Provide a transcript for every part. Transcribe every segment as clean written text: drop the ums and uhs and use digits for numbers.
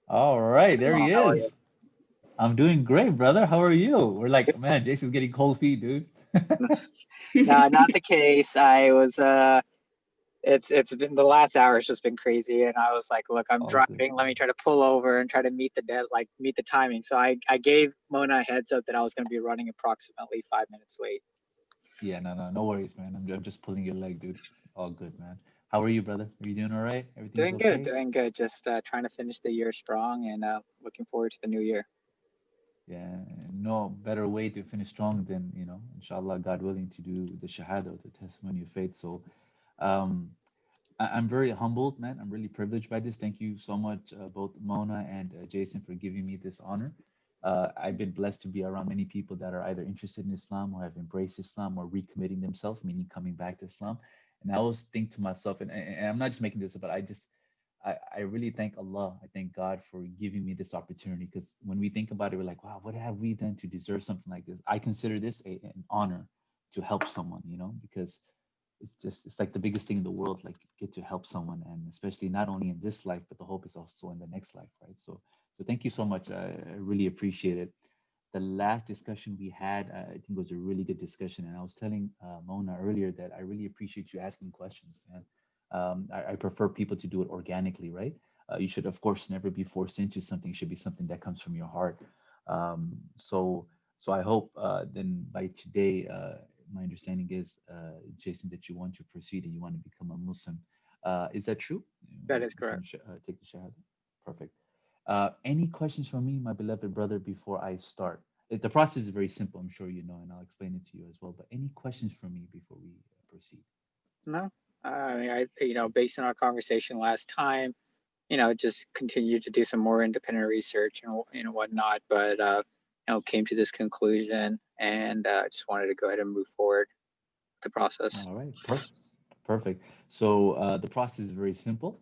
All right, there Oh, he how are you? is. I'm doing great, brother. How are you? We're like, man, Jason's getting cold feet, dude. No, not the case. I was it's been the last hour has just been crazy and I was like, look, I'm All good. driving. Let me try to pull over and try to meet the timing. So I gave Mona a heads up that I was going to be running approximately 5 minutes late. Yeah, no worries, man. I'm just pulling your leg, dude. All good, man. How are you, brother? Are you doing all right? Everything's Doing good, okay? doing good. Just trying to finish the year strong and looking forward to the new year. Yeah, no better way to finish strong than, inshallah, God willing, to do the Shahada, the testimony of faith. So, um, I'm very humbled, man. I'm really privileged by this. Thank you so much, both Mona and Jason, for giving me this honor. I've been blessed to be around many people that are either interested in Islam or have embraced Islam or recommitting themselves, meaning coming back to Islam. And I always think to myself, and I'm not just making this up, but I really thank Allah. I thank God for giving me this opportunity because when we think about it, we're like, wow, what have we done to deserve something like this? I consider this an honor to help someone, because it's like the biggest thing in the world, like get to help someone, and especially not only in this life, but the hope is also in the next life, right? So thank you so much. I really appreciate it. The last discussion we had, I think, was a really good discussion, and I was telling Mona earlier that I really appreciate you asking questions, and I prefer people to do it organically, right? You should, of course, never be forced into something. It should be something that comes from your heart. Um, so, so I hope then by today, my understanding is, Jason, that you want to proceed and you want to become a Muslim. Is that true? That is Become correct. take the Shahada. Perfect. Any questions from me, my beloved brother, before I start? The process is very simple, I'm sure you know, and I'll explain it to you as well. But any questions from me before we proceed? No, I mean, based on our conversation last time, just continue to do some more independent research and whatnot. But came to this conclusion, and just wanted to go ahead and move forward with the process. All right, perfect. So the process is very simple.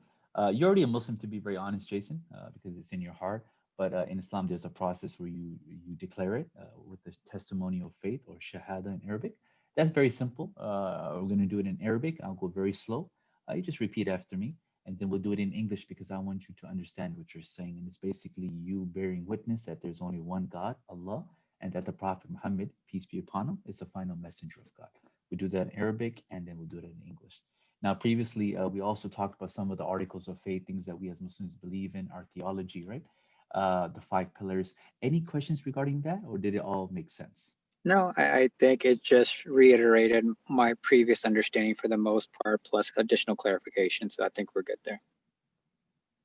You're already a Muslim, to be very honest, Jason, because it's in your heart. But in Islam, there's a process where you declare it with the testimony of faith, or Shahada in Arabic. That's very simple. We're going to do it in Arabic. I'll go very slow. You just repeat after me, and then we'll do it in English because I want you to understand what you're saying. And it's basically you bearing witness that there's only one God, Allah, and that the Prophet Muhammad, peace be upon him, is the final messenger of God. We do that in Arabic, and then we'll do it in English. Now, previously, we also talked about some of the articles of faith, things that we as Muslims believe in, our theology, right? The five pillars. Any questions regarding that, or did it all make sense? No, I think it just reiterated my previous understanding for the most part, plus additional clarification. So I think we're good there.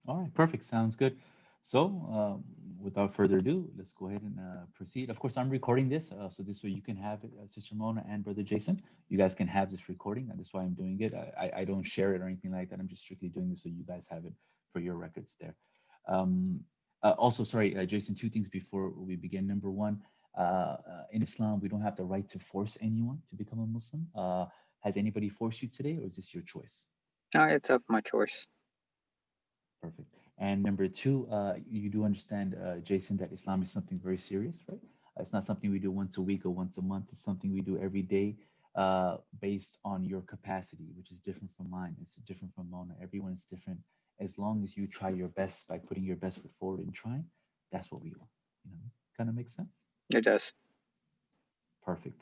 All right, perfect. Sounds good. So, without further ado, let's go ahead and proceed. Of course, I'm recording this, so this way you can have it, Sister Mona and Brother Jason. You guys can have this recording, and that's why I'm doing it. I don't share it or anything like that. I'm just strictly doing this so you guys have it for your records there. Um, Also, sorry, Jason, two things before we begin. Number one, in Islam, we don't have the right to force anyone to become a Muslim. Has anybody forced you today, or is this your choice? No, it's of my choice. Perfect. And number two, you do understand, Jason, that Islam is something very serious, right? It's not something we do once a week or once a month. It's something we do every day, based on your capacity, which is different from mine. It's different from Mona. Everyone is different. As long as you try your best by putting your best foot forward and trying, that's what we want. You know, kind of makes sense. It does. Perfect.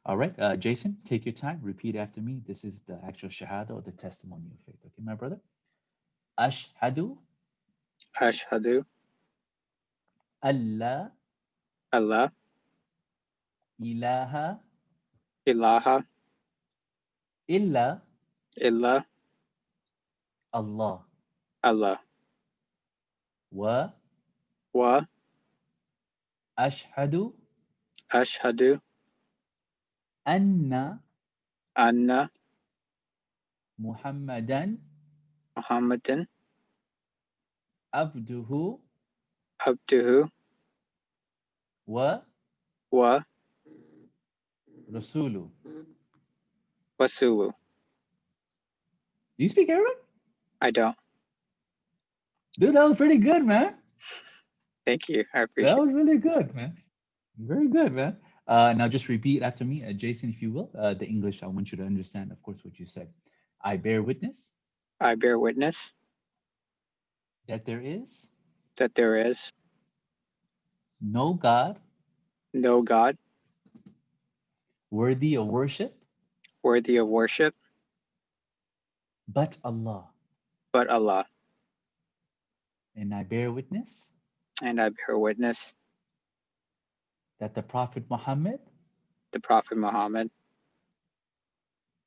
All right, Jason, take your time. Repeat after me. This is the actual Shahada, or the testimony of faith. Okay, my brother. Ashhadu Ashhadu Allah Allah ilaha ilaha illa illa Allah Allah wa wa ashhadu ashhadu anna anna Muhammadan Muhammadan abduhu abduhu wa wa rasulu. wasulu. Do you speak Arabic? I don't. Dude, that was pretty good, man. Thank you. I That appreciate was really good, man. Very good, man. Now just repeat after me, Jason, if you will. The English, I want you to understand, of course, what you said. I bear witness it. I bear witness that there is that there is no God no God worthy of worship worthy of worship but Allah. but Allah, And I bear witness and I bear witness that the Prophet Muhammad, the Prophet Muhammad,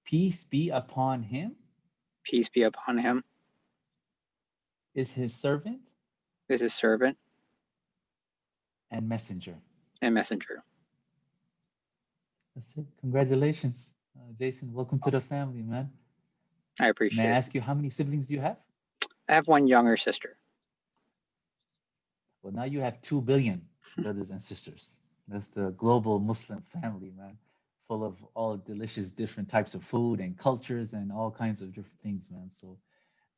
peace be upon him, peace be upon him, is his servant is his servant and messenger. and messenger. That's it. Congratulations, Jason. Welcome to the family, man. I May I appreciate it. ask you how many siblings do you have? I have one younger sister. Well, now you have 2 billion brothers and sisters. That's the global Muslim family, man, full of all delicious different types of food and cultures and all kinds of different things, man. So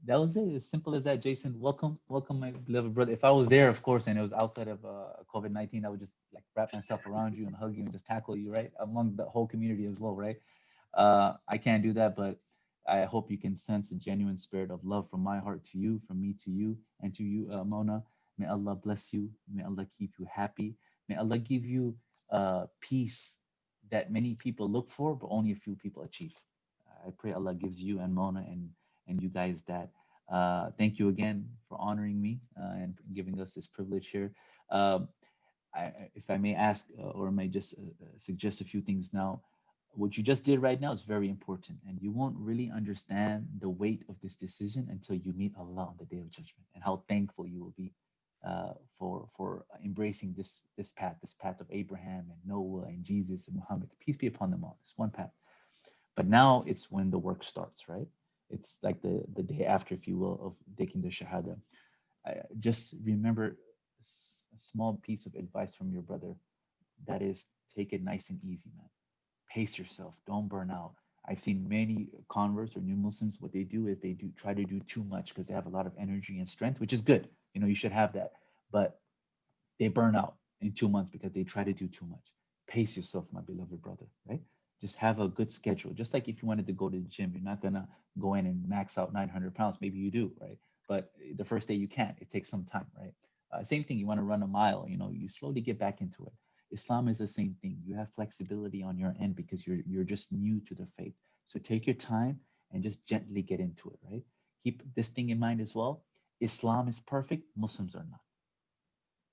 that was it. As simple as that, Jason. Welcome, welcome, my beloved brother. If I was there, of course, and it was outside of COVID-19, I would just like wrap myself around you and hug you and just tackle you, right, among the whole community as well, right? I can't do that, but I hope you can sense the genuine spirit of love from my heart to you, from me to you, and to you, Mona. May Allah bless you. May Allah keep you happy. May Allah give you peace that many people look for, but only a few people achieve. I pray Allah gives you and Mona and you guys that. Thank you again for honoring me and giving us this privilege here. Um, if I may ask or may just suggest a few things now, what you just did right now is very important, and you won't really understand the weight of this decision until you meet Allah on the Day of Judgment, and how thankful you will be for embracing this path of Abraham and Noah and Jesus and Muhammad. Peace be upon them all. This one path. But now it's when the work starts, right? It's like the day after, if you will, of taking the Shahada. Just remember a small piece of advice from your brother. That is, take it nice and easy, man. Pace yourself. Don't burn out. I've seen many converts or new Muslims. What they do is they do try to do too much because they have a lot of energy and strength, which is good. You know, you should have that. But they burn out in 2 months because they try to do too much. Pace yourself, my beloved brother, right? Just have a good schedule. Just like if you wanted to go to the gym, you're not gonna go in and max out 900 pounds. Maybe you do, right? But the first day you can't. It takes some time, right? Same thing. You want to run a mile. You know, you slowly get back into it. Islam is the same thing. You have flexibility on your end because you're just new to the faith. So take your time and just gently get into it, right? Keep this thing in mind as well. Islam is perfect. Muslims are not.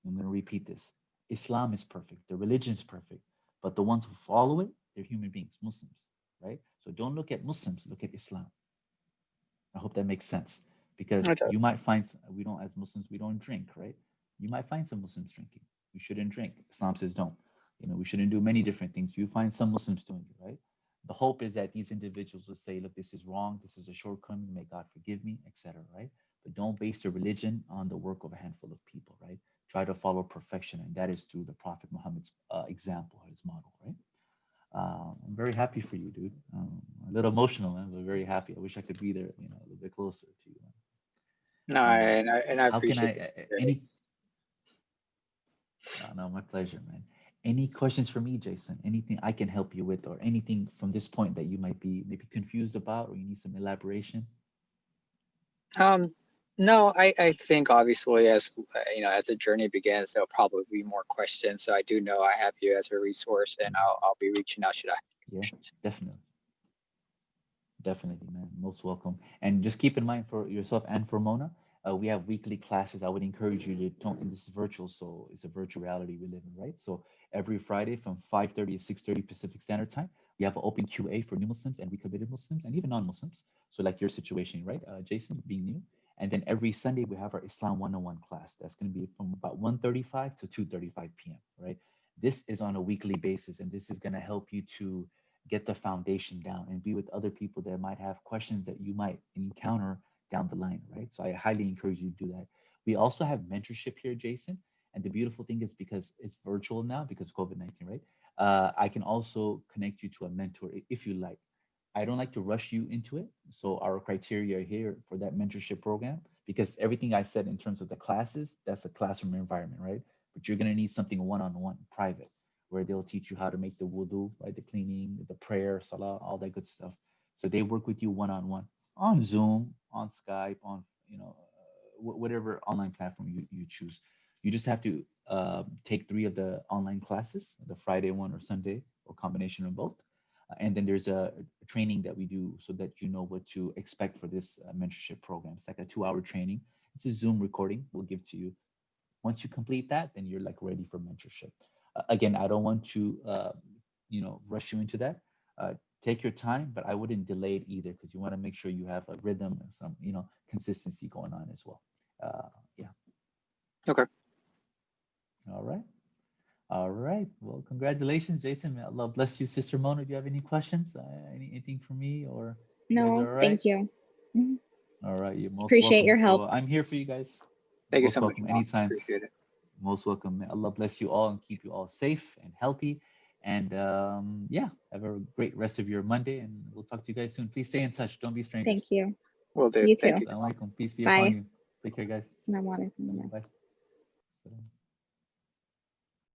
I'm going to repeat this. Islam is perfect. The religion is perfect. But the ones who follow it, they're human beings, Muslims, right? So don't look at Muslims, look at Islam. I hope that makes sense because It you does. might find we don't, as Muslims, we don't drink, right? You might find some Muslims drinking. You shouldn't drink. Islam says don't. You know, we shouldn't do many different things. You find some Muslims doing it, right? The hope is that these individuals will say, look, this is wrong. This is a shortcoming. May God forgive me, etc., right? But don't base your religion on the work of a handful of people, right? Try to follow perfection, and that is through the Prophet Muhammad's example, his model, right? I'm very happy for you, dude. A little emotional, man, but very happy. I wish I could be there, you know, a little bit closer to you. No, Um, and I how can appreciate I, this sincerity. any, no, my pleasure, man. Any questions for me, Jason? Anything I can help you with, or anything from this point that you might be maybe confused about, or you need some elaboration? Um, no, I think obviously as as the journey begins, there'll probably be more questions. So I do know I have you as a resource, and Mhm. I'll be reaching out should I have Yeah, questions. definitely. Definitely, man. Most welcome. And just keep in mind for yourself and for Mona, we have weekly classes. I would encourage you to don't, and this is virtual, so it's a virtual reality we live in, right? So every Friday from 5:30 to 6:30 Pacific Standard Time, we have an open QA for new Muslims and recommitted Muslims and even non-Muslims. So like your situation, right, Jason, being new. And then every Sunday we have our Islam 101 class. That's going to be from about 1:35 to 2:35 p.m., right? This is on a weekly basis, and this is going to help you to get the foundation down and be with other people that might have questions that you might encounter down the line, right? So I highly encourage you to do that. We also have mentorship here, Jason. And the beautiful thing is because it's virtual now because of COVID-19, right? I can also connect you to a mentor if you like. I don't like to rush you into it. So our criteria here for that mentorship program, because everything I said in terms of the classes, that's a classroom environment, right? But you're gonna need something one-on-one, private, where they'll teach you how to make the wudu, right? The cleaning, the prayer, salah, all that good stuff. So they work with you one-on-one on Zoom, on Skype, on whatever online platform you choose. You just have to take 3 of the online classes, the Friday one or Sunday or combination of both. And then there's a training that we do so that you know what to expect for this mentorship program. It's like a 2-hour training. It's a Zoom recording we'll give to you. Once you complete that, then you're like ready for mentorship. Again, I don't want to, rush you into that. Take your time, but I wouldn't delay it either because you want to make sure you have a rhythm and some, consistency going on as well. Yeah. Okay. All right. All right. Well, congratulations, Jason. May Allah bless you, Sister Mona. Do you have any questions? Anything for me, or you guys are No, all right? thank you. Mhm. All right. You're most Appreciate welcome. your So help. I'm here for you guys. Thank you Most so much, welcome Mom. anytime. Appreciate it. Most welcome. May Allah bless you all and keep you all safe and healthy. And yeah, have a great rest of your Monday. And we'll talk to you guys soon. Please stay in touch. Don't be Thank strangers. you. Will do. You Thank too. you, Assalamu Mom. alaikum. Peace be upon Bye. you. Take care, guys. Assalamu alaikum. Bye. Salam.